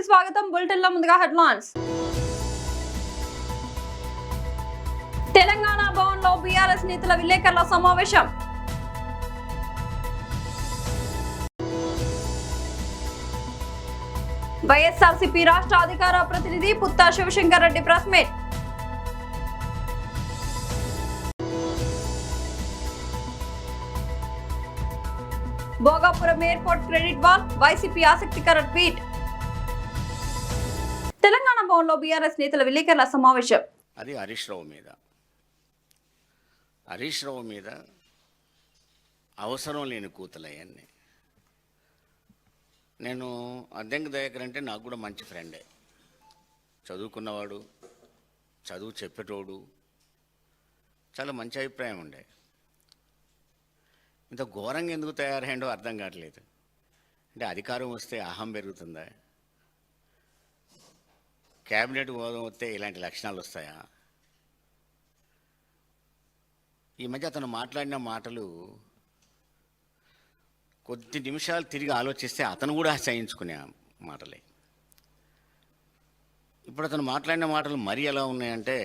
స్వాగతం. బులెటిన్ లో ముందుగా హెడ్లైన్స్. తెలంగాణ భవన్ లో బీఆర్ఎస్ నేతల విలేకరుల సమావేశం. వైఎస్ఆర్సీపీ రాష్ట్ర అధికార ప్రతినిధి Putta Sivasankar Reddy press meet. Bhogapuram airport credit wall, YCP ఆసక్తికర ట్వీట్. తెలంగాణ భవన్ లో బీఆర్ఎస్ నేతల విలేకరుల సమావేశం. అది హరీష్ రావు మీద అవసరం లేని కూతలయ్యాన్ని. నేను అద్దెంకి దయాకర్ అంటే నాకు కూడా మంచి ఫ్రెండే, చదువుకున్నవాడు, చదువు చెప్పేటోడు, చాలా మంచి అభిప్రాయం ఉండే. ఇంత ఘోరంగా ఎందుకు తయారయ్యాడో అర్థం కావట్లేదు. అంటే అధికారం వస్తే అహం పెరుగుతుందా? క్యాబినెట్ హోదా వస్తే ఇలాంటి లక్షణాలు వస్తాయా? ఈ మధ్య అతను మాట్లాడిన మాటలు కొద్ది నిమిషాలు తిరిగి ఆలోచిస్తే అతను కూడా సహించుకునే మాటలే. ఇప్పుడు అతను మాట్లాడిన మాటలు మరీ ఎలా ఉన్నాయంటే,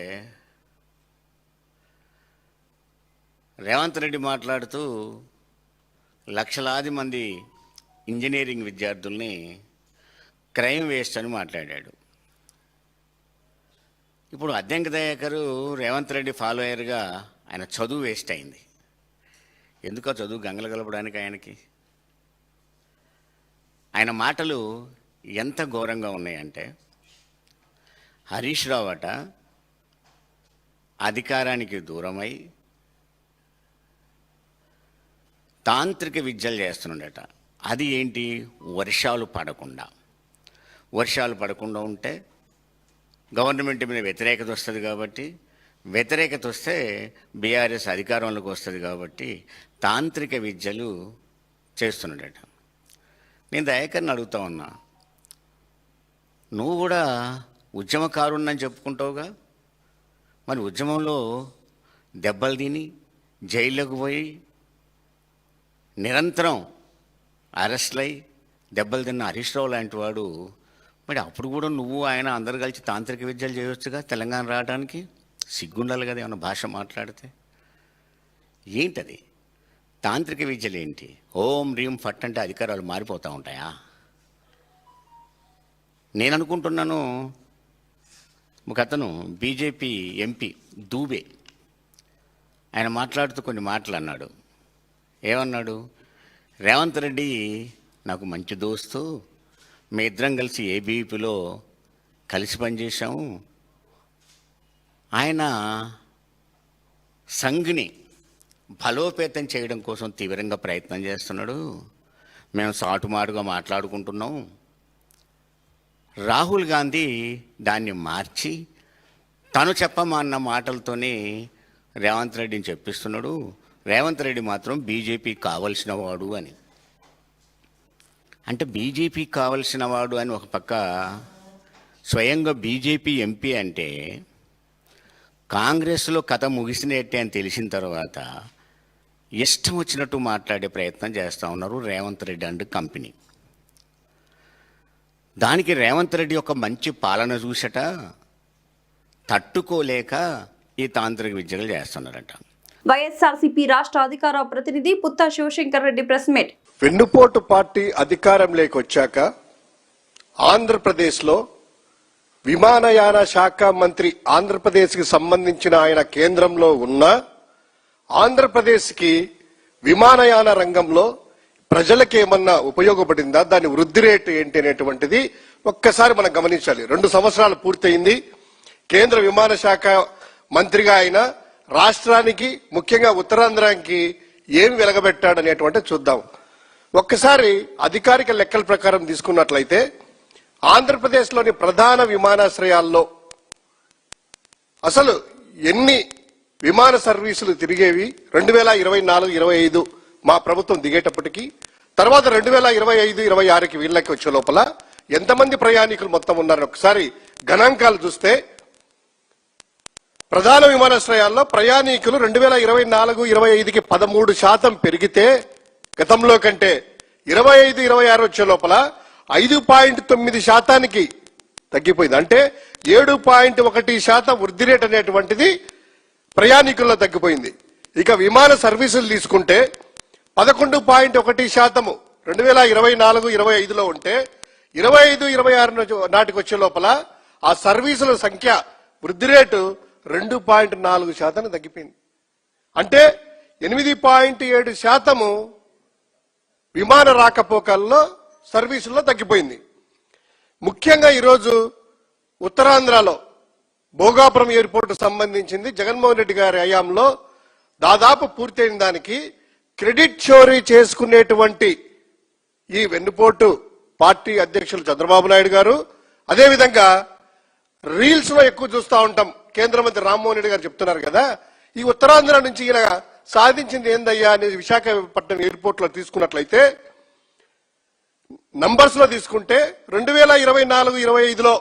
రేవంత్ రెడ్డి మాట్లాడుతూ లక్షలాది మంది ఇంజనీరింగ్ విద్యార్థుల్ని క్రైమ్ వేస్ట్ అని మాట్లాడాడు. ఇప్పుడు అద్దెంకి దయాకర్ రేవంత్ రెడ్డి ఫాలోయర్గా ఆయన చదువు వేస్ట్ అయింది. ఎందుకో చదువు గంగలు కలపడానికి ఆయనకి. ఆయన మాటలు ఎంత ఘోరంగా ఉన్నాయంటే, హరీష్ రావు అట అధికారానికి దూరమై తాంత్రిక విద్యలు చేస్తున్నాడట. అది ఏంటి? వర్షాలు పడకుండా ఉంటే గవర్నమెంట్ మీద వ్యతిరేకత వస్తుంది కాబట్టి, వ్యతిరేకత వస్తే బీఆర్ఎస్ అధికారంలోకి వస్తుంది కాబట్టి తాంత్రిక విద్యలు చేస్తున్నాడట. నేను దయాకర్ని అడుగుతా ఉన్నా, నువ్వు కూడా ఉద్యమకారుణ్ణని చెప్పుకుంటావుగా, మరి ఉద్యమంలో దెబ్బలు తిని జైల్లోకి పోయి నిరంతరం అరెస్ట్లై దెబ్బలు తిన్న హరీష్ రావు లాంటి వాడు, మరి అప్పుడు కూడా నువ్వు ఆయన అందరు కలిసి తాంత్రిక విద్యలు చేయవచ్చుగా తెలంగాణ రావడానికి? సిగ్గుండాలి కదా ఏమన్నా భాష మాట్లాడితే. ఏంటది తాంత్రిక విద్యలు? ఏంటి? ఓం రీం ఫట్ అంటే అధికారాలు మారిపోతూ ఉంటాయా? నేను అనుకుంటున్నాను, ఒక అతను బీజేపీ ఎంపీ దూబే, ఆయన మాట్లాడుతూ కొన్ని మాటలు అన్నాడు. ఏమన్నాడు? రేవంత్ రెడ్డి నాకు మంచి దోస్తు, మీ ఇద్దరం కలిసి ఏబీవీపీలో కలిసి పనిచేశాము, ఆయన సంఘ్ని బలోపేతం చేయడం కోసం తీవ్రంగా ప్రయత్నం చేస్తున్నాడు, మేము సాటుమాటుగా మాట్లాడుకుంటున్నాం. రాహుల్ గాంధీ దాన్ని మార్చి తను చెప్పమన్న మాటలతోనే రేవంత్ రెడ్డిని చెప్పిస్తున్నాడు, రేవంత్ రెడ్డి మాత్రం బీజేపీకి కావలసిన వాడు అని. అంటే బీజేపీకి కావలసిన వాడు అని ఒక పక్క స్వయంగా బీజేపీ ఎంపీ అంటే, కాంగ్రెస్లో కథ ముగిసినట్టే అని తెలిసిన తర్వాత ఇష్టం వచ్చినట్టు మాట్లాడే ప్రయత్నం చేస్తూ ఉన్నారు రేవంత్ రెడ్డి అండ్ కంపెనీ. దానికి రేవంత్ రెడ్డి యొక్క మంచి పాలన చూసట తట్టుకోలేక ఈ తాంత్రిక విద్యలు చేస్తున్నారట. వైఎస్ఆర్సీపీ రాష్ట్ర అధికార ప్రతినిధి పుత్తా శివశంకర్ రెడ్డి ప్రెస్ మీట్. వెన్నుపోటు పార్టీ అధికారంలోకి వచ్చాక ఆంధ్రప్రదేశ్లో విమానయాన శాఖ మంత్రి, ఆంధ్రప్రదేశ్కి సంబంధించిన ఆయన కేంద్రంలో ఉన్న ఆంధ్రప్రదేశ్కి విమానయాన రంగంలో ప్రజలకు ఏమన్నా ఉపయోగపడిందా, దాని వృద్ధి రేటు ఏంటి అనేటువంటిది ఒక్కసారి మనం గమనించాలి. 2 సంవత్సరాలు పూర్తయింది. కేంద్ర విమాన శాఖ మంత్రిగా ఆయన రాష్ట్రానికి, ముఖ్యంగా ఉత్తరాంధ్రానికి ఏమి వెలగబెట్టాడనేటువంటి చూద్దాం. ఒక్కసారి అధికారిక లెక్కల ప్రకారం తీసుకున్నట్లయితే ఆంధ్రప్రదేశ్లోని ప్రధాన విమానాశ్రయాల్లో అసలు ఎన్ని విమాన సర్వీసులు తిరిగేవి 2024-25 మా ప్రభుత్వం దిగేటప్పటికీ, తర్వాత 2025-26కి వీళ్ళకి వచ్చే లోపల ఎంతమంది ప్రయాణికులు మొత్తం ఉన్నారని ఒకసారి గణాంకాలు చూస్తే, ప్రధాన విమానాశ్రయాల్లో ప్రయాణికులు 2024-25కి 13% పెరిగితే, గతంలో కంటే 25-26 వచ్చే లోపల 5.9% తగ్గిపోయింది. అంటే 7.1% వృద్ధి రేట్ అనేటువంటిది ప్రయాణికుల్లో తగ్గిపోయింది. ఇక విమాన సర్వీసులు తీసుకుంటే 11.1% 2024-25లో ఉంటే 25-26 నాటికి వచ్చే లోపల ఆ సర్వీసుల సంఖ్య వృద్ధి రేటు 2.4% తగ్గిపోయింది. అంటే 8.7% విమాన రాకపోకల్లో సర్వీసుల్లో తగ్గిపోయింది. ముఖ్యంగా ఈరోజు ఉత్తరాంధ్రలో భోగాపురం ఎయిర్పోర్టు సంబంధించింది జగన్మోహన్ రెడ్డి గారి హయాంలో దాదాపు పూర్తయిన దానికి క్రెడిట్ చోరీ చేసుకునేటువంటి ఈ వెన్నుపోటు పార్టీ అధ్యక్షులు చంద్రబాబు నాయుడు గారు, అదేవిధంగా రీల్స్ లో ఎక్కువ చూస్తూ ఉంటాం. కేంద్ర మంత్రి రామ్మోహన్ రెడ్డి గారు చెప్తున్నారు కదా, ఈ ఉత్తరాంధ్ర నుంచి ఈయన సాధించింది ఏందయ్యా అనేది విశాఖపట్నం ఎయిర్పోర్ట్ లో తీసుకున్నట్లయితే నంబర్స్ లో తీసుకుంటే 2024-25లో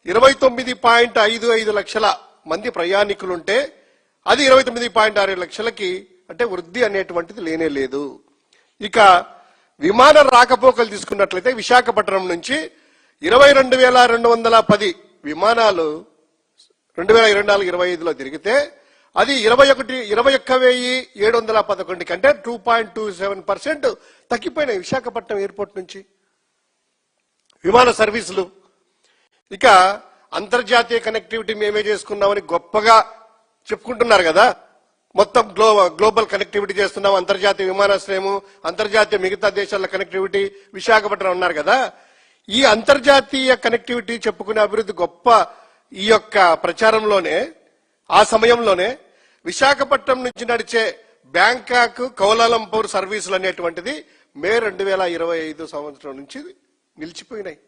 29.55 లక్షల మంది ప్రయాణికులుంటే అది 29.6 లక్షలకి అంటే వృద్ధి అనేటువంటిది లేనే లేదు. ఇక విమాన రాకపోకలు తీసుకున్నట్లయితే విశాఖపట్నం నుంచి 22,210 విమానాలు 2024-25లో తిరిగితే అది 21,711 కంటే 2.27% తగ్గిపోయినాయి విశాఖపట్నం ఎయిర్పోర్ట్ నుంచి విమాన సర్వీసులు. ఇక అంతర్జాతీయ కనెక్టివిటీ మేమే చేసుకున్నామని గొప్పగా చెప్పుకుంటున్నారు కదా, మొత్తం గ్లోబల్ కనెక్టివిటీ చేస్తున్నాం, అంతర్జాతీయ విమానాశ్రయము, అంతర్జాతీయ మిగతా దేశాల కనెక్టివిటీ విశాఖపట్నం ఉన్నారు కదా. ఈ అంతర్జాతీయ కనెక్టివిటీ చెప్పుకునే అభివృద్ధి గొప్ప ఈ యొక్క ప్రచారంలోనే ఆ సమయంలోనే విశాఖపట్నం నుంచి నడిచే బ్యాంకాక్ కౌలాలంపూర్ సర్వీసులు అనేటువంటిది మే 2025 సంవత్సరం నుంచి నిలిచిపోయినాయి.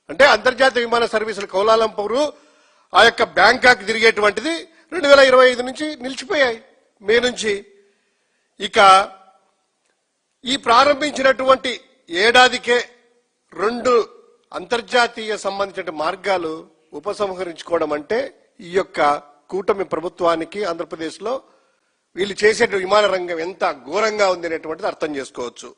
అంటే అంతర్జాతీయ విమాన సర్వీసులు కౌలాలంపూర్ ఆ యొక్క బ్యాంకాక్ తిరిగేటువంటిది 2025 నుంచి నిలిచిపోయాయి మే నుంచి. ఇక ఈ ప్రారంభించినటువంటి ఏడాదికే 2 అంతర్జాతీయ సంబంధించిన మార్గాలు ఉపసంహరించుకోవడం అంటే ఈ యొక్క కూటమి ప్రభుత్వానికి ఆంధ్రప్రదేశ్ లో వీళ్ళు చేసే విమాన రంగం ఎంత ఘోరంగా ఉంది అనేటువంటిది అర్థం చేసుకోవచ్చు.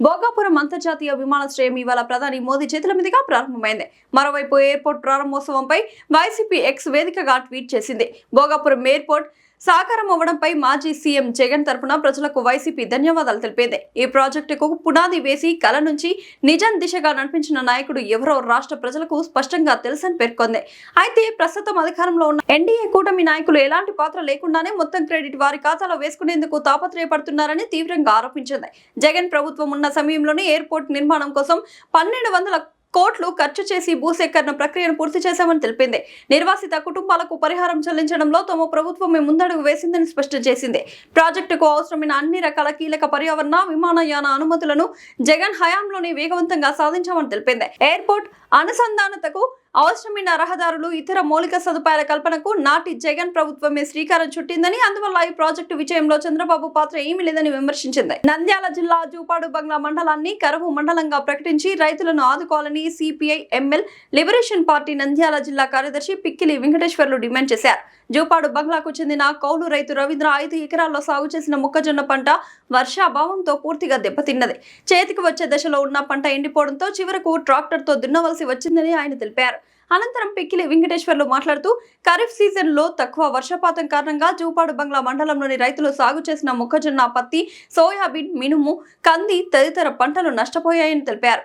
భోగాపురం అంతర్జాతీయ విమానాశ్రయం ఇవాళ ప్రధాని మోదీ చేతుల మీదుగా ప్రారంభమైంది. మరోవైపు ఎయిర్పోర్ట్ ప్రారంభోత్సవంపై వైసీపీ ఎక్స్ వేదికగా ట్వీట్ చేసింది. భోగాపురం ఎయిర్పోర్ట్ సాకారం అవ్వడంపై మాజీ సీఎం జగన్ తరపున ప్రజలకు వైసీపీ ధన్యవాదాలు తెలిపింది. ఈ ప్రాజెక్టుకు పునాది వేసి కల నుంచి నిజం దిశగా నడిపించిన నాయకుడు ఎవరో రాష్ట్ర ప్రజలకు స్పష్టంగా తెలుసని పేర్కొంది. అయితే ప్రస్తుతం అధికారంలో ఉన్న ఎన్డీఏ కూటమి నాయకులు ఎలాంటి పాత్ర లేకుండానే మొత్తం క్రెడిట్ వారి ఖాతాలో వేసుకునేందుకు తాపత్రయపడుతున్నారని తీవ్రంగా ఆరోపించింది. జగన్ ప్రభుత్వం ఉన్న సమయంలోనే ఎయిర్పోర్ట్ నిర్మాణం కోసం 1,200 కోట్లు ఖర్చు చేసి భూసేకరణ ప్రక్రియను పూర్తి చేశామని తెలిపింది. నిర్వాసిత కుటుంబాలకు పరిహారం చెల్లించడంలో తమ ప్రభుత్వమే ముందడుగు వేసిందని స్పష్టం చేసింది. ప్రాజెక్టుకు అవసరమైన అన్ని రకాల కీలక పర్యావరణ విమానయాన అనుమతులను జగన్ హయాంలోనే వేగవంతంగా సాధించామని తెలిపింది. ఎయిర్పోర్ట్ అనుసంధానతకు అవసరమైన రహదారులు ఇతర మౌలిక సదుపాయాల కల్పనకు నాటి జగన్ ప్రభుత్వమే శ్రీకారం చుట్టిందని, అందువల్ల ఈ ప్రాజెక్టు విజయంలో చంద్రబాబు పాత్ర ఏమీ లేదని విమర్శించింది. నంద్యాల జిల్లా జూపాడు బంగ్లా మండలాన్ని కరువు మండలంగా ప్రకటించి రైతులను ఆదుకోవాలని CPI ML liberation party Nandyal జిల్లా కార్యదర్శి పిక్కిలి వెంకటేశ్వర్లు డిమాండ్ చేశారు. జూపాడు బంగ్లాకు చెందిన కౌలు రైతు రవీంద్ర 5 ఎకరాల్లో సాగు చేసిన మొక్కజొన్న పంట వర్షాభావంతో పూర్తిగా దెబ్బతిన్నది. చేతికి వచ్చే దశలో ఉన్న పంట ఎండిపోవడంతో చివరకు ట్రాక్టర్తో దున్నవలసి వచ్చిందని ఆయన తెలిపారు. అనంతరం పిక్కిలి వెంకటేశ్వర్లు మాట్లాడుతూ ఖరీఫ్ సీజన్ లో తక్కువ వర్షపాతం కారణంగా జూపాడు బంగ్లా మండలంలోని రైతులు సాగు చేసిన మొక్కజొన్న, పత్తి, సోయాబీన్, మినుము, కంది తదితర పంటలు నష్టపోయాయని తెలిపారు.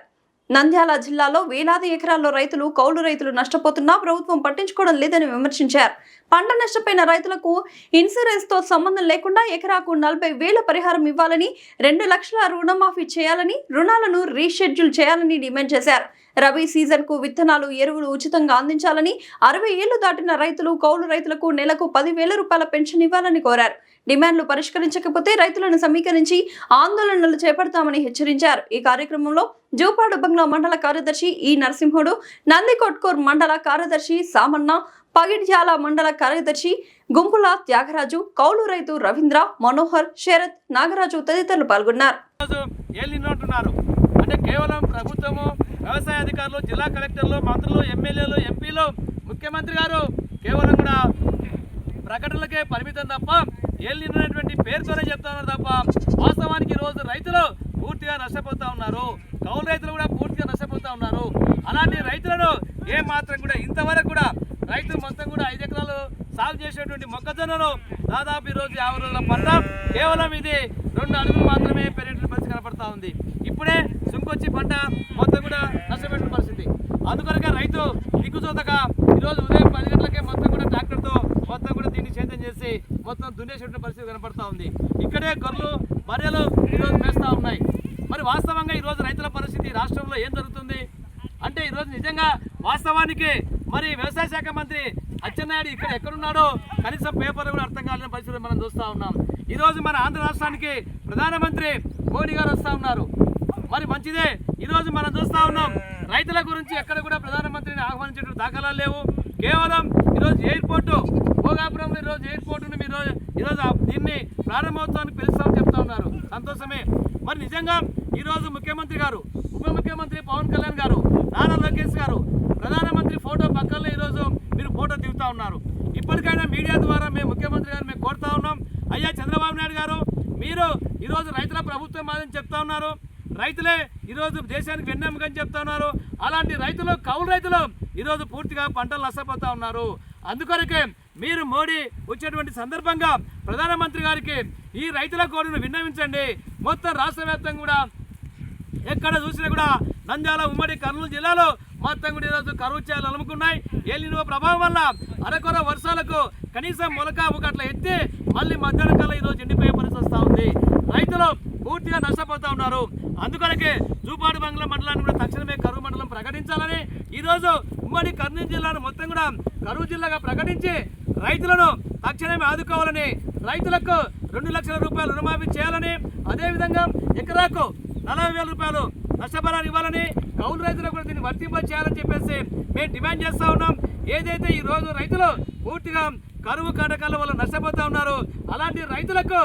నంద్యాల జిల్లాలో వేలాది ఎకరాల్లో రైతులు, కౌలు రైతులు నష్టపోతున్నా ప్రభుత్వం పట్టించుకోవడం లేదని విమర్శించారు. పంట నష్టపోయిన రైతులకు ఇన్సూరెన్స్ తో సంబంధం లేకుండా ఎకరాకు 40,000 పరిహారం ఇవ్వాలని, 2 లక్షల రుణమాఫీ చేయాలని, రుణాలను రీషెడ్యూల్ చేయాలని డిమాండ్ చేశారు. రబీ సీజన్ కు విత్తనాలు, ఎరువులు ఉచితంగా అందించాలని, 60 ఏళ్లు దాటిన రైతులు, కౌలు రైతులకు నెలకు 10,000 రూపాయల పెన్షన్ ఇవ్వాలని కోరారు. డిమాండ్లు పరిష్కరించకపోతే రైతులను సమీకరించి ఆందోళనలు చేపడతామని హెచ్చరించారు. ఈ కార్యక్రమంలో జూపాడు బంగ్లా మండల కార్యదర్శి ఈ నరసింహుడు, నందికొట్కూర్ మండల కార్యదర్శి సామన్న, పగిడ్యాల మండల కార్యదర్శి గుంపుల త్యాగరాజు, కౌలు రైతు రవీంద్ర, మనోహర్, శరత్, నాగరాజు తదితరులు పాల్గొన్నారు. అంటే కేవలం ప్రభుత్వము, వ్యవసాయ అధికారులు, జిల్లా కలెక్టర్లు, మంత్రులు, ఎమ్మెల్యేలు, ఎంపీలు, ముఖ్యమంత్రి గారు కేవలం కూడా ప్రకటనలకే పరిమితం తప్ప ఏళ్ళు నిన్నటువంటి పేరుతోనే చెప్తున్నారు తప్ప వాస్తవానికి రోజు రైతులు పూర్తిగా నష్టపోతా ఉన్నారు. కౌలు రైతులు కూడా పూర్తిగా నష్టపోతా ఉన్నారు. అలాంటి రైతులను ఏ మాత్రం కూడా ఇంతవరకు కూడా రైతులు మొత్తం కూడా 5 ఎకరాలు సాగు చేసేటువంటి మొక్కజొన్నలు దాదాపు ఈరోజు 50 రోజుల పంట కేవలం ఇది 2 అడుగులు మాత్రమే పెరిగిన పరిస్థితి కనపడతా ఉంది. ఇప్పుడే సుంకొచ్చి పంట మొత్తం కూడా నష్టపెట్టిన పరిస్థితి. అందుకనగా రైతు దిక్కుచోతక ఈరోజు ఉదయం 10 గంటలకే మొత్తం కూడా ట్రాక్టర్తో మొత్తం కూడా దీన్ని సేద్యం చేసి మొత్తం దున్నేసేటువంటి పరిస్థితి కనపడతా ఉంది. ఇక్కడే గొర్రెలు బర్రెలు ఈరోజు మేస్తా ఉన్నాయి. మరి వాస్తవంగా ఈరోజు రైతుల పరిస్థితి రాష్ట్రంలో ఏం జరుగుతుంది అంటే ఈరోజు నిజంగా వాస్తవానికి మరి వ్యవసాయ శాఖ మంత్రి అచ్చెన్నాయుడు ఇక్కడ ఎక్కడున్నాడో కనీసం పేపర్లు కూడా అర్థం కాలేని పరిస్థితులు మనం చూస్తూ ఉన్నాం. ఈరోజు మన ఆంధ్ర రాష్ట్రానికి ప్రధానమంత్రి మోడీ గారు వస్తూ ఉన్నారు. మరి మంచిదే. ఈరోజు మనం చూస్తూ ఉన్నాం రైతుల గురించి ఎక్కడ కూడా ప్రధానమంత్రిని ఆహ్వానించే దాఖలాలు లేవు. కేవలం ఈరోజు ఎయిర్పోర్టు భోగాపురంలో ఈరోజు ఎయిర్పోర్టును మీరు ఈరోజు దీన్ని ప్రారంభోత్సవానికి పిలుస్తామని చెప్తా ఉన్నారు. సంతోషమే. మరి నిజంగా ఈరోజు ముఖ్యమంత్రి గారు, ఉప ముఖ్యమంత్రి పవన్ కళ్యాణ్ గారు, నారా లోకేష్ గారు ప్రధానమంత్రి ఫోటో పక్కనే ఈరోజు మీరు ఫోటో దిగుతా ఉన్నారు. ఇప్పటికైనా మీడియా ద్వారా మేము ముఖ్యమంత్రి గారు మేము కోరుతా ఉన్నాం, అయ్యా చంద్రబాబు నాయుడు గారు మీరు ఈరోజు రైతుల ప్రభుత్వం మాదని చెప్తా ఉన్నారు. రైతులే ఈరోజు దేశానికి వెన్నెముకని చెప్తా ఉన్నారు. అలాంటి రైతులు కౌలు రైతులు ఈరోజు పూర్తిగా పంటలు నష్టపోతా ఉన్నారు. అందుకొరకే మీరు మోడీ వచ్చేటువంటి సందర్భంగా ప్రధానమంత్రి గారికి ఈ రైతుల కోరికను విన్నవించండి. మొత్తం రాష్ట్ర వ్యాప్తంగా కూడా ఎక్కడ చూసినా కూడా నంద్యాల ఉమ్మడి కర్నూలు జిల్లాలో మొత్తం కూడా ఈరోజు కరువు చేయాలి అలుముకున్నాయి. ఎల్నినో ప్రభావం వల్ల అరకొర వర్షాలకు కనీసం మొలకాపు అట్లా ఎత్తి మళ్ళీ మధ్యాహ్నం కల్లా ఈరోజు ఎండిపోయే పరిస్థితి వస్తూ ఉంది. రైతులు పూర్తిగా నష్టపోతూ ఉన్నారు. అందుకొరకే జూపాడు బంగ్లా మండలాన్ని కూడా తక్షణమే కరువు మండలం ప్రకటించాలని ఈరోజు ఉమ్మడి కర్నూలు జిల్లాను మొత్తం కూడా కరువు జిల్లాగా ప్రకటించి రైతులను తక్షణమే ఆదుకోవాలని, రైతులకు 2 లక్షల రూపాయలు రుణమాఫీ చేయాలని, అదేవిధంగా ఎకరాకు 40,000 రూపాయలు నష్టపరిహారం ఇవ్వాలని, కౌలు రైతులకు కూడా దీన్ని వర్తింప చేయాలని చెప్పేసి మేము డిమాండ్ చేస్తూ ఉన్నాం. ఏదైతే ఈ రోజు రైతులు పూర్తిగా కరువు కాటకాల వల్ల నష్టపోతూ ఉన్నారు, అలాంటి రైతులకు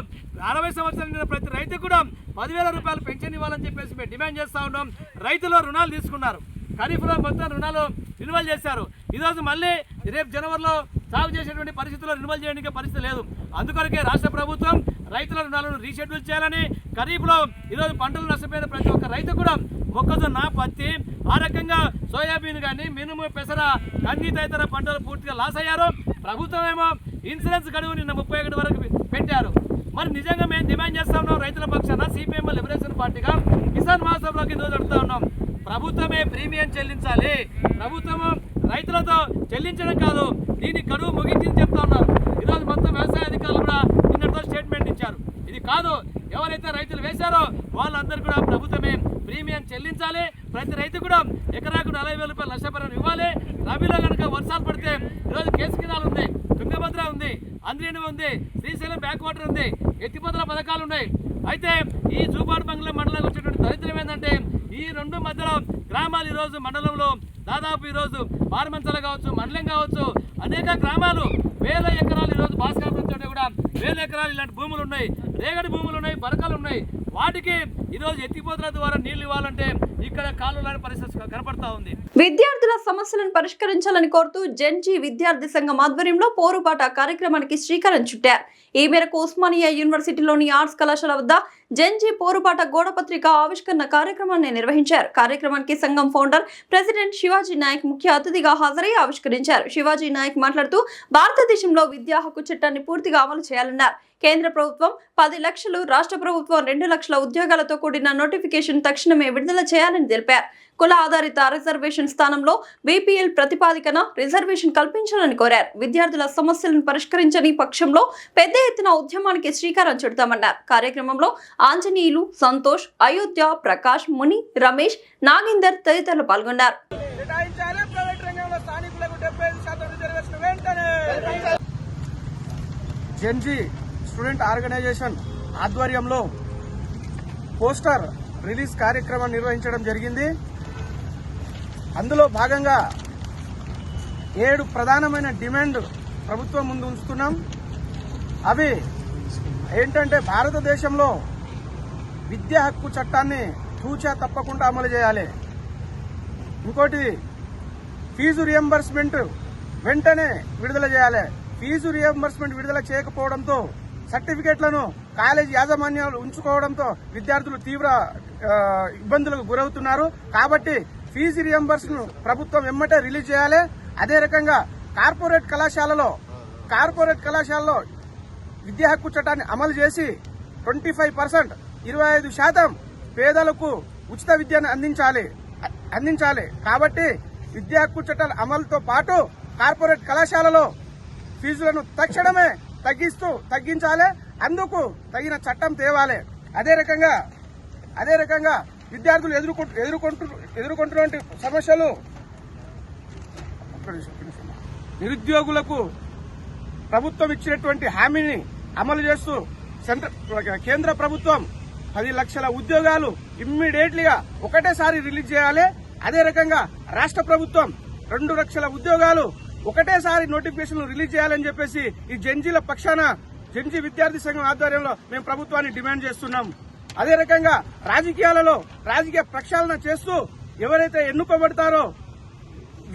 60 సంవత్సరాలు నిండిన ప్రతి రైతు కూడా 10,000 రూపాయలు పెన్షన్ ఇవ్వాలని చెప్పేసి మేము డిమాండ్ చేస్తూ ఉన్నాం. రైతులు రుణాలు తీసుకున్నారు, ఖరీఫ్లో మొత్తం రుణాలు రిన్యువల్ చేశారు. ఈరోజు మళ్ళీ రేపు జనవరిలో సాగు చేసేటువంటి పరిస్థితుల్లో రిన్యువల్ చేయడానికి పరిస్థితి లేదు. అందుకొరకే రాష్ట్ర ప్రభుత్వం రైతుల రుణాలను రీషెడ్యూల్ చేయాలని, ఖరీఫ్లో ఈరోజు పంటలు నష్టపోయిన ప్రతి ఒక్క రైతు కూడా మొక్కజొన్న, పత్తి, ఆ రకంగా సోయాబీన్ కానీ మినుము, పెసర, కంది తదితర పంటలు పూర్తిగా లాస్ అయ్యారు. ప్రభుత్వం ఏమో ఇన్సూరెన్స్ గడువు నిన్న 31 వరకు పెట్టారు. మరి నిజంగా మేము డిమాండ్ చేస్తా ఉన్నాం రైతుల పక్షాన సిపిఎం లిబరేషన్ పార్టీగా కిసాన్ మహాసభలోకి ఈరోజు అడుగుతా ఉన్నాం. ప్రభుత్వమే ప్రీమియం చెల్లించాలి, ప్రభుత్వము రైతులతో చెల్లించడం కాదు, దీన్ని గడువు ముగించింది చెప్తా ఉన్నారు. ఈరోజు మొత్తం వ్యవసాయ అధికారులు కూడా నిన్నటితో స్టేట్మెంట్ ఇచ్చారు. ఇది కాదు, ఎవరైతే రైతులు వేశారో వాళ్ళందరూ కూడా ప్రభుత్వమే ప్రీమియం చెల్లించాలి. ప్రతి రైతు కూడా ఎకరాకు 40,000 రూపాయలు నష్టపరిహారం ఇవ్వాలి. రబీలో కనుక వర్షాలు పడితే ఈరోజు కేసుకినాలు ఉంది, తుంగభద్ర ఉంది, అంద్రేణి ఉంది, శ్రీశైలం బ్యాక్ వాటర్ ఉంది, ఎత్తిపోతల పథకాలు ఉన్నాయి. అయితే ఈ జూపాడు బంగ్లా మండలంలో వచ్చేటువంటి దరిద్రం ఏంటంటే ఈ 2 మధ్యలో గ్రామాలు ఈరోజు మండలంలో దాదాపు ఈరోజు బారమంచల కావచ్చు, మండలం కావచ్చు, అనేక గ్రామాలు 1000 ఎకరాలు ఈరోజు భాస్కర్ చోట కూడా 1000 ఎకరాలు ఇలాంటి భూములు ఉన్నాయి, రేగడి భూములు ఉన్నాయి, బరకలు ఉన్నాయి. వాటికి ఈరోజు ఎత్తిపోతల ద్వారా నీళ్లు ఇవ్వాలంటే ఇక్కడ కాలువలాంటి పరిస్థితి కనపడతా ఉంది. విద్యార్థుల సమస్యలను పరిష్కరించాలని కోరుతూ జెన్జీ విద్యార్థి సంఘం ఆధ్వర్యంలో పోరుబాట కార్యక్రమానికి శ్రీకారం చుట్టారు. ఈ మేరకు ఉస్మానియా యూనివర్సిటీలోని ఆర్ట్స్ కళాశాల వద్ద జెన్జీ పోరుబాట గోడపత్రిక ఆవిష్కరణ కార్యక్రమాన్ని నిర్వహించారు. కార్యక్రమానికి సంఘం ఫౌండర్ ప్రెసిడెంట్ శివాజీ నాయక్ ముఖ్య అతిథిగా హాజరై ఆవిష్కరించారు. శివాజీ నాయక్ మాట్లాడుతూ భారతదేశంలో విద్యా హక్కు చట్టాన్ని పూర్తిగా అమలు చేయాలన్నారు. కేంద్ర ప్రభుత్వం 10 లక్షలు, రాష్ట్ర ప్రభుత్వం 2 లక్షల ఉద్యోగాలతో కూడిన నోటిఫికేషన్ తక్షణమే విడుదల చేయాలని తెలిపారు. కుల ఆధారిత రిజర్వేషన్ స్థానంలో బీపీఎల్ ప్రతిపాదికన రిజర్వేషన్ కల్పించాలని కోరారు. విద్యార్థుల సమస్యలను పరిష్కరించని పక్షంలో పెద్ద ఎత్తున ఉద్యమానికి శ్రీకారం చుడతామన్నారు. కార్యక్రమంలో ఆంజనేయులు, సంతోష్, అయోధ్య, ప్రకాష్, ముని, రమేష్, నాగేందర్ తదితరులు పాల్గొన్నారు. జెన్జీ స్టూడెంట్ ఆర్గనైజేషన్ ఆధ్వర్యంలో పోస్టర్ రిలీజ్ కార్యక్రమం నిర్వహించడం జరిగింది. అందులో భాగంగా 7 ప్రధానమైన డిమాండ్ ప్రభుత్వం ముందు ఉంచుతున్నాం. అవి ఏంటంటే భారతదేశంలో విద్యా హక్కు చట్టాన్ని తూచా తప్పకుండా అమలు చేయాలి. ఇంకోటి ఫీజు రియంబర్స్మెంట్ వెంటనే విడుదల చేయాలి. ఫీజు రియంబర్స్మెంట్ విడుదల చేయకపోవడంతో సర్టిఫికెట్లను కాలేజీ యాజమాన్యాలు ఉంచుకోవడంతో విద్యార్థులు తీవ్ర ఇబ్బందులకు గురవుతున్నారు. కాబట్టి ఫీజు రియంబర్స్ను ప్రభుత్వం వెమ్మటే రిలీజ్ చేయాలి. అదే రకంగా కార్పొరేట్ కళాశాలలో విద్యా హక్కు చట్టాన్ని అమలు చేసి 25% 25% పేదలకు ఉచిత విద్యను అందించాలి. కాబట్టి విద్యా హక్కు చట్టాల అమలుతో పాటు కార్పొరేట్ కళాశాలలో ఫీజులను తక్షణమే తగ్గించాలి. అందుకు తగిన చట్టం తేవాలి. అదే రకంగా విద్యార్థులు ఎదుర్కొంటున్న సమస్యలు నిరుద్యోగులకు ప్రభుత్వం ఇచ్చినటువంటి హామీని అమలు చేస్తూ కేంద్ర ప్రభుత్వం 10 లక్షల ఉద్యోగాలు ఇమ్మీడియట్లీగా ఒకటేసారి రిలీజ్ చేయాలి. అదే రకంగా రాష్ట్ర ప్రభుత్వం 2 లక్షల ఉద్యోగాలు ఒకటేసారి నోటిఫికేషన్ రిలీజ్ చేయాలని చెప్పేసి ఈ జెన్జీల పక్షాన జెన్జీ విద్యార్థి సంఘం ఆధ్వర్యంలో మేము ప్రభుత్వాన్ని డిమాండ్ చేస్తున్నాం. అదే రకంగా రాజకీయ ప్రక్షాళన చేస్తూ ఎవరైతే ఎన్నుకోబడతారో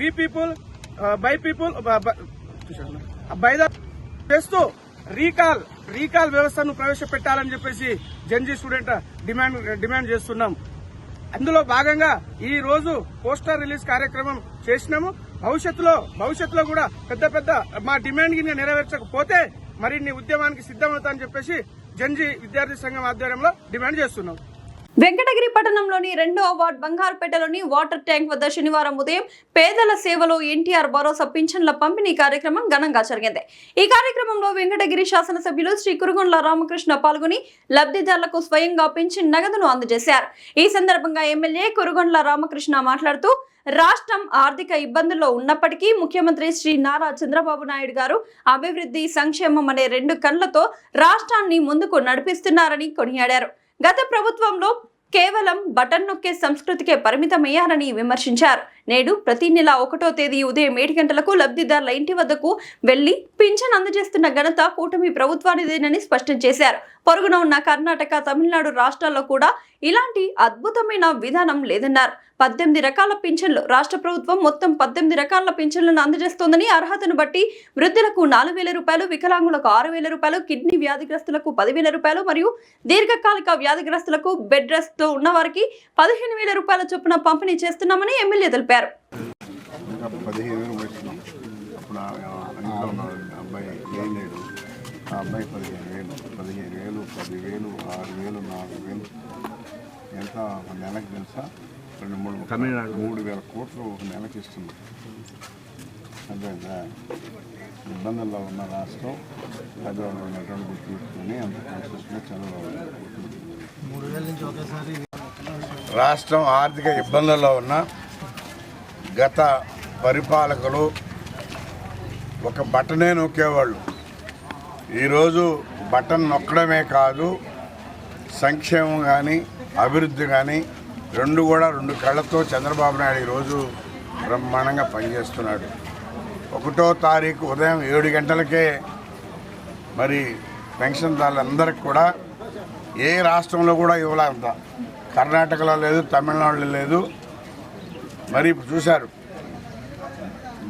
we people by people by the చేస్తూ రీకాల్ వ్యవస్థను ప్రవేశపెట్టాలని చెప్పేసి జెన్జీ స్టూడెంట్ డిమాండ్ చేస్తున్నాం. అందులో భాగంగా ఈ రోజు పోస్టర్ రిలీజ్ కార్యక్రమం చేసినాము. భవిష్యత్తులో కూడా పెద్ద మా డిమాండ్ ని నెరవేర్చకపోతే మరిన్ని ఉద్యమానికి సిద్దమవుతామని చెప్పేసి జెన్జీ విద్యార్థి సంఘం ఆధ్వర్యంలో డిమాండ్ చేస్తున్నాం. వెంకటగిరి పట్టణంలోని 2వ వార్డ్ బంగారుపేటలోని వాటర్ ట్యాంక్ వద్ద శనివారం ఉదయం పేదల సేవలో ఎన్టీఆర్ భరోసా పింఛన్ల పంపిణీ కార్యక్రమం ఘనంగా జరిగింది. ఈ కార్యక్రమంలో వెంకటగిరి శాసనసభ్యులు శ్రీ కురుగొండ్ల రామకృష్ణ పాల్గొని లబ్ధిదారులకు స్వయంగా పింఛన్ నగదును అందజేశారు. ఈ సందర్భంగా ఎమ్మెల్యే కురుగొండ్ల రామకృష్ణ మాట్లాడుతూ రాష్ట్రం ఆర్థిక ఇబ్బందుల్లో ఉన్నప్పటికీ ముఖ్యమంత్రి శ్రీ నారా చంద్రబాబు నాయుడు గారు అభివృద్ధి సంక్షేమం అనే 2 కళ్లతో రాష్ట్రాన్ని ముందుకు నడిపిస్తున్నారని కొనియాడారు. గత ప్రభుత్వంలో కేవలం బటన్ నొక్కే సంస్కృతికే పరిమితమయ్యారని విమర్శించారు. నేడు ప్రతి నెల 1వ తేదీ ఉదయం 7 గంటలకు లబ్ధిదారుల ఇంటి వద్దకు వెళ్లి పింఛన్ అందజేస్తున్న ఘనత కూటమి ప్రభుత్వానిదేనని స్పష్టం చేశారు. పొరుగున ఉన్న కర్ణాటక, తమిళనాడు రాష్ట్రాల్లో కూడా ఇలాంటి అద్భుతమైన విధానం లేదన్నారు. 18 రకాల పింఛన్లు రాష్ట్ర ప్రభుత్వం మొత్తం 18 రకాల పింఛన్లను అందజేస్తోందని, అర్హతను బట్టి వృద్ధులకు 4,000 రూపాయలు, వికలాంగులకు 6,000 రూపాయలు, కిడ్నీ వ్యాధిగ్రస్తులకు 10,000 రూపాయలు మరియు దీర్ఘకాలిక వ్యాధిగ్రస్తులకు బెడ్ రెస్ట్ తో ఉన్న వారికి 15,000 రూపాయల చొప్పున పంపిణీ చేస్తున్నామని ఎమ్మెల్యే తెలిపారు. 15,000 వచ్చినాం. అప్పుడు అబ్బాయి ఏం లేడు. ఆ అబ్బాయి 15,000, 10,000, 6,000, 4,000 ఎంత ఒక నెలకు తెలుసా? 3,000 కోట్లు ఒక నెలకి ఇస్తుంది. అర్థమైందా? ఇబ్బందుల్లో ఉన్న రాష్ట్రం అది ఉన్నటువంటి తీసుకుని అంత కాన్స్టిట్యూషన్గా చదవాలి. రాష్ట్రం ఆర్థిక ఇబ్బందుల్లో ఉన్న గత పరిపాలకులు ఒక బటనే నొక్కేవాళ్ళు. ఈరోజు బటన్ నొక్కడమే కాదు, సంక్షేమం కానీ అభివృద్ధి కానీ కూడా 2 కళ్ళతో చంద్రబాబు నాయుడు ఈరోజు బ్రహ్మాండంగా పనిచేస్తున్నాడు. 1వ తారీఖు ఉదయం 7 గంటలకే మరి పెన్షన్దారులందరికీ కూడా ఏ రాష్ట్రంలో కూడా ఇవ్వాలంట. కర్ణాటకలో లేదు, తమిళనాడులో లేదు. మరి ఇప్పుడు చూశారు,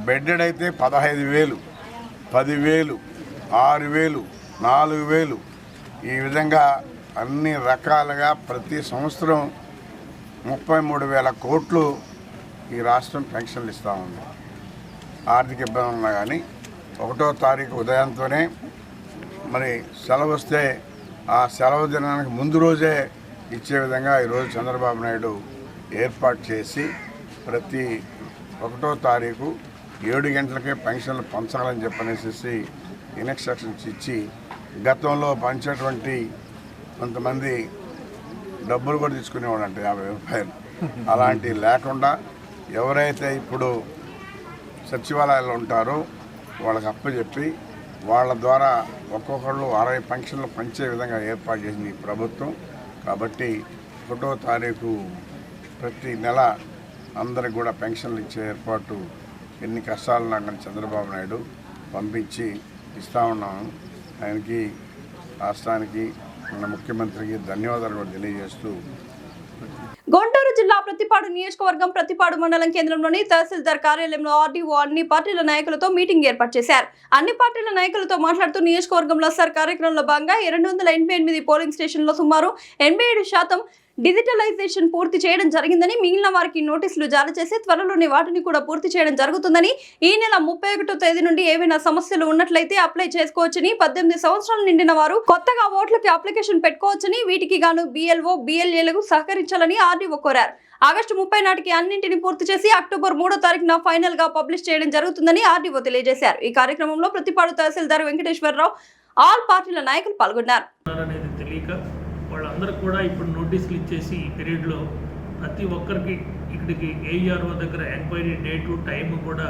బెడ్డెడ్ అయితే 15,000, 10,000, 6,000, 4,000 ఈ విధంగా అన్ని రకాలుగా ప్రతి సంవత్సరం 33,000 కోట్లు ఈ రాష్ట్రం పెన్షన్లు ఇస్తూ ఉంది. ఆర్థిక ఇబ్బంది ఉన్నా కానీ 1వ తారీఖు ఉదయంతోనే మరి సెలవు వస్తే ఆ సెలవు దినానికి ముందు రోజే ఇచ్చే విధంగా ఈరోజు చంద్రబాబు నాయుడు ఏర్పాటు చేసి ప్రతి 1వ తారీఖు 7 గంటలకే పెన్షన్లు పంచాలని చెప్పనేసి ఇన్స్ట్రక్షన్స్ ఇచ్చి, గతంలో పంచేటువంటి కొంతమంది డబ్బులు కూడా తీసుకునేవాడు అంటే 50 రూపాయలు, అలాంటివి లేకుండా ఎవరైతే ఇప్పుడు సచివాలయాల్లో ఉంటారో వాళ్ళకి అప్పచెప్పి వాళ్ళ ద్వారా ఒక్కొక్కళ్ళు 60 పెన్షన్లు పంచే విధంగా ఏర్పాటు చేసింది ఈ ప్రభుత్వం. కాబట్టి 1వ తారీఖు ప్రతి నెల అందరికి కూడా పెన్షన్లు ఇచ్చే ఏర్పాటు ఎన్ని కష్టాలున్నా కానీ చంద్రబాబు నాయుడు పంపించి ఇస్తూ ఉన్నాము. ఆయనకి, రాష్ట్రానికి, మన ముఖ్యమంత్రికి ధన్యవాదాలు కూడా తెలియజేస్తూ గుంటూరు జిల్లా ప్రతిపాడు నియోజకవర్గం ప్రతిపాడు మండలం కేంద్రంలోని తహసీల్దార్ కార్యాలయంలో ఆర్డీఓ అన్ని పార్టీల నాయకులతో మీటింగ్ ఏర్పాటు చేశారు. అన్ని పార్టీల నాయకులతో మాట్లాడుతూ నియోజకవర్గంలో సర్ కార్యక్రమంలో భాగంగా 288 పోలింగ్ స్టేషన్లో సుమారు 87% డిజిటలైజేషన్ పూర్తి చేయడం జరిగిందని, మిగిలిన వారికి నోటీసులు జారీ చేసి త్వరలోనే వాటిని కూడా పూర్తి చేయడం జరుగుతుందని, ఈ నెల 31వ తేదీ నుండి ఏవైనా సమస్యలు ఉన్నట్లయితే అప్లై చేసుకోవచ్చని, 18 సంవత్సరాలు నిండిన వారు కొత్తగా ఓట్లకి అప్లికేషన్ పెట్టుకోవచ్చని, వీటికి గాను BLO, BLAలకు సహకరించాలని ఆర్డీఓ కోరారు. ఆగస్టు 30 నాటికి అన్నింటిని పూర్తి చేసి అక్టోబర్ 3వ తారీఖున ఫైనల్ గా పబ్లిష్ చేయడం జరుగుతుందని ఆర్డీఓ తెలియజేశారు. ఈ కార్యక్రమంలో ప్రతిపాడు తహసీల్దార్ వెంకటేశ్వరరావు, ఆల్ పార్టీల నాయకులు పాల్గొన్నారు. వాళ్ళందరూ కూడా ఇప్పుడు నోటీసులు ఇచ్చేసి ఈ పీరియడ్లో ప్రతి ఒక్కరికి ఇక్కడికి AERO దగ్గర ఎంక్వైరీ డేటు టైము కూడా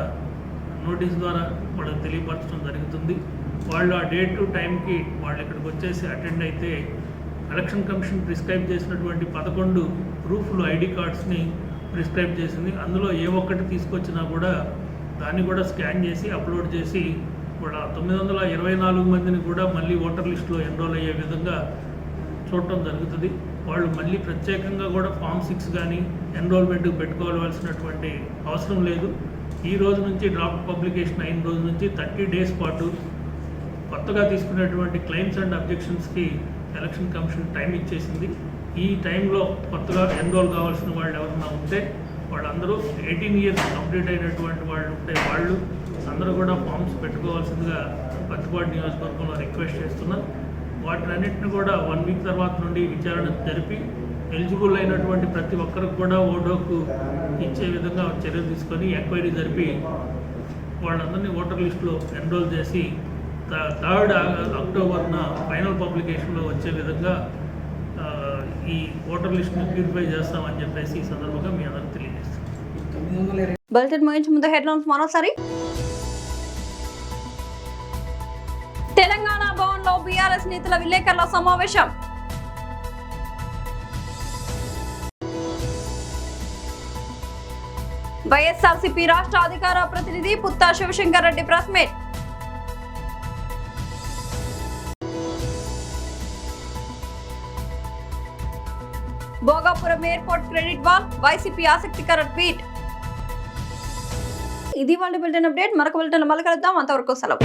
నోటీస్ ద్వారా వాళ్ళకి తెలియపరచడం జరుగుతుంది. వాళ్ళు ఆ డేటు టైంకి వాళ్ళు ఇక్కడికి వచ్చేసి అటెండ్ అయితే ఎలక్షన్ కమిషన్ ప్రిస్క్రైబ్ చేసినటువంటి 11 ప్రూఫ్లు ID కార్డ్స్ని ప్రిస్క్రైబ్ చేసింది. అందులో ఏ ఒక్కటి తీసుకొచ్చినా కూడా దాన్ని కూడా స్కాన్ చేసి అప్లోడ్ చేసి వాళ్ళ 924 మందిని కూడా మళ్ళీ ఓటర్ లిస్టులో ఎన్రోల్ అయ్యే విధంగా చూడటం జరుగుతుంది. వాళ్ళు మళ్ళీ ప్రత్యేకంగా కూడా ఫామ్ 6 కానీ ఎన్రోల్మెంట్కి పెట్టుకోవాల్సినటువంటి అవసరం లేదు. ఈ రోజు నుంచి డ్రాఫ్ట్ పబ్లికేషన్ అయిన రోజు నుంచి 30 డేస్ పాటు కొత్తగా తీసుకునేటువంటి క్లెయిమ్స్ అండ్ అబ్జెక్షన్స్కి ఎలక్షన్ కమిషన్ టైం ఇచ్చేసింది. ఈ టైంలో కొత్తగా ఎన్రోల్ కావాల్సిన వాళ్ళు ఎవరైనా ఉంటే వాళ్ళందరూ 18 ఇయర్స్ కంప్లీట్ అయినటువంటి వాళ్ళు ఉంటే వాళ్ళు అందరూ కూడా ఫామ్స్ పెట్టుకోవాల్సిందిగా ప్రతిపాడు నియోజకవర్గంలో రిక్వెస్ట్ చేస్తున్నాం. వాటినన్నింటిని కూడా 1 వీక్ తర్వాత నుండి విచారణ జరిపి ఎలిజిబుల్ అయినటువంటి ప్రతి ఒక్కరికి కూడా ఓటోకు ఇచ్చే విధంగా చర్యలు తీసుకొని ఎంక్వైరీ జరిపి వాళ్ళందరినీ ఓటర్ లిస్టులో ఎన్రోల్ చేసి 3rd అక్టోబర్న ఫైనల్ పబ్లికేషన్లో వచ్చే విధంగా ఈ ఓటర్ లిస్ట్ని ప్యూరిఫై చేస్తామని చెప్పేసి ఈ సందర్భంగా మీ అందరికీ తెలియజేస్తాం. బులెటిన్ ముగించే ముందు హెడ్లైన్స్ మరోసారి. తెలంగాణ భవన్లో బీఆర్ఎస్ నేతల విలేకరుల సమావేశం. వైఎస్ఆర్సీపీ రాష్ట్ర అధికార ప్రతినిధి Putta Sivasankar Reddy press meet. Bhogapuram airport credit wall, YCP ఆసక్తికర ట్వీట్. ఇది వాళ్ళ బులెటిన్ అప్డేట్. మరొక బులెటిన్ మళ్ళీ కలుద్దాం. అంతవరకు సెలవు.